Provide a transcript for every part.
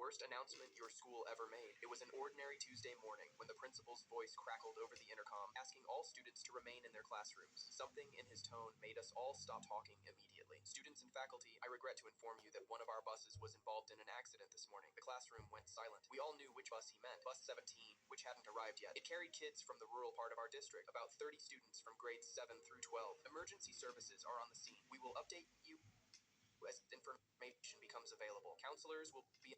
worst announcement your school ever made? It was an ordinary Tuesday morning when the principal's voice crackled over the intercom, asking all students to remain in their classrooms. Something in his tone made us all stop talking immediately. Students and faculty, I regret to inform you that one of our buses was involved in an accident this morning. The classroom went silent. We all knew which bus he meant, bus 17, which hadn't arrived yet. It carried kids from the rural part of our district, about 30 students from grades 7 through 12. Emergency services are on the scene. We will update you as information becomes available. Counselors will be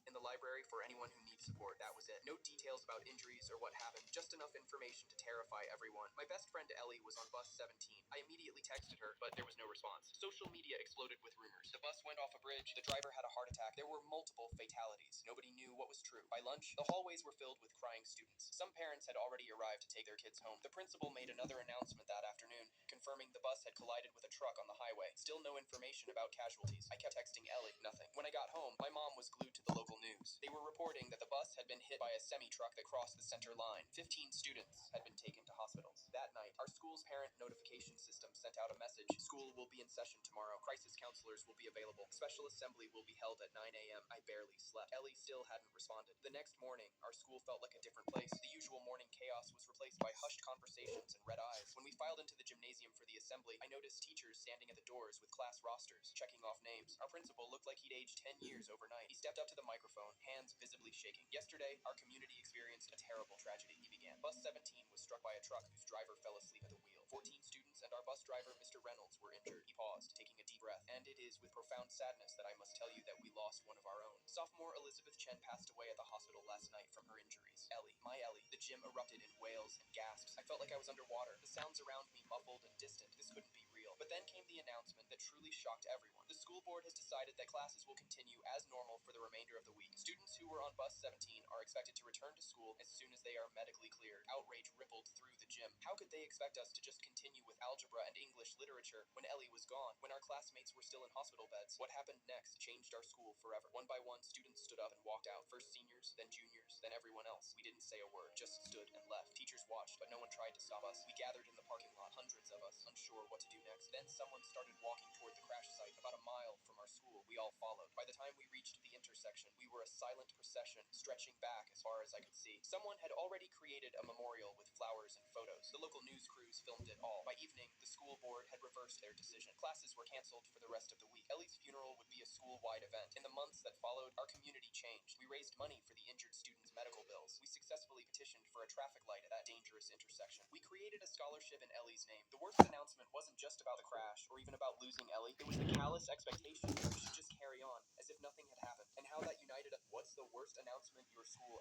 in the library for anyone who needs support. That was it. No details about injuries or what happened, just enough information to terrify everyone. My best friend Ellie was on bus 17. I immediately texted her, but there was no response. Social media exploded with rumors. The bus went off a bridge, the driver had a heart attack, there were multiple fatalities. Nobody knew what was true. By lunch, the hallways were filled with crying students. Some parents had already arrived to take their kids home. The principal made another announcement that afternoon, confirming the bus had collided with a truck on the highway. Still no information about casualties. I kept texting Ellie, nothing. When I got home, my mom was glued to the local news. They were reporting that the bus had been hit by a semi-truck that crossed the center line. 15 students had been taken to hospitals. That night, our school's parent notification system sent out a message. School will be in session tomorrow. Crisis counselors will be available. Special assembly will be held at 9 a.m. I barely slept. Ellie still hadn't responded. The next morning, our school felt like a different place. The usual morning chaos was replaced by hushed conversations and red eyes. When we filed into the gymnasium for the assembly, I noticed teachers standing at the doors with class rosters, checking off names. Our principal looked like he'd aged 10 years overnight. He stepped up to the microphone, hands visibly shaking. Yesterday, our community experienced a terrible tragedy, he began. Bus 17 was struck by a truck whose driver fell asleep at the wheel. 14 students and our bus driver, Mr. Reynolds, were injured. He paused, taking a deep breath. And it is with profound sadness that I must tell you that we lost one of our own. Sophomore Elizabeth Chen passed away at the hospital last night from her injuries. Ellie, my Ellie. The gym erupted in wails and gasps. I felt like I was underwater. The sounds around me muffled and distant. This couldn't be real. But then came the announcement that truly shocked everyone. The school board has decided that classes will continue as normal for the remainder of the week. Students who were on bus 17 are expected to return to school as soon as they are medically cleared. Outrage rippled through the gym. How could they expect us to just continue with algebra and English literature when Ellie was gone, when our classmates were still in hospital beds? What happened next changed our school forever. One by one, students stood up and walked out. First seniors, then juniors, then everyone else. We didn't say a word, just stood and left. Teachers watched, but no one tried to stop us. We gathered in the parking lot, hundreds of us, unsure what to do next. Then someone started walking toward the crash site, about a mile from our school. We all followed. By the time we reached the intersection, we were a silent procession, stretching back as far as I could see. Someone had already created a memorial with flowers and photos. The local news crews filmed it all. By evening, the school board had reversed their decision. Classes were canceled for the rest of the week. Ellie's funeral would be a school-wide event. In the months that followed, our community changed. We raised money for the injured students' medical bills. We successfully petitioned for a traffic light at that dangerous intersection. We created a scholarship in Ellie's name. The worst announcement wasn't just about the crash or even about losing Ellie. It was the callous expectation that we should just carry on as if nothing had happened. And how that united us. What's the worst announcement your school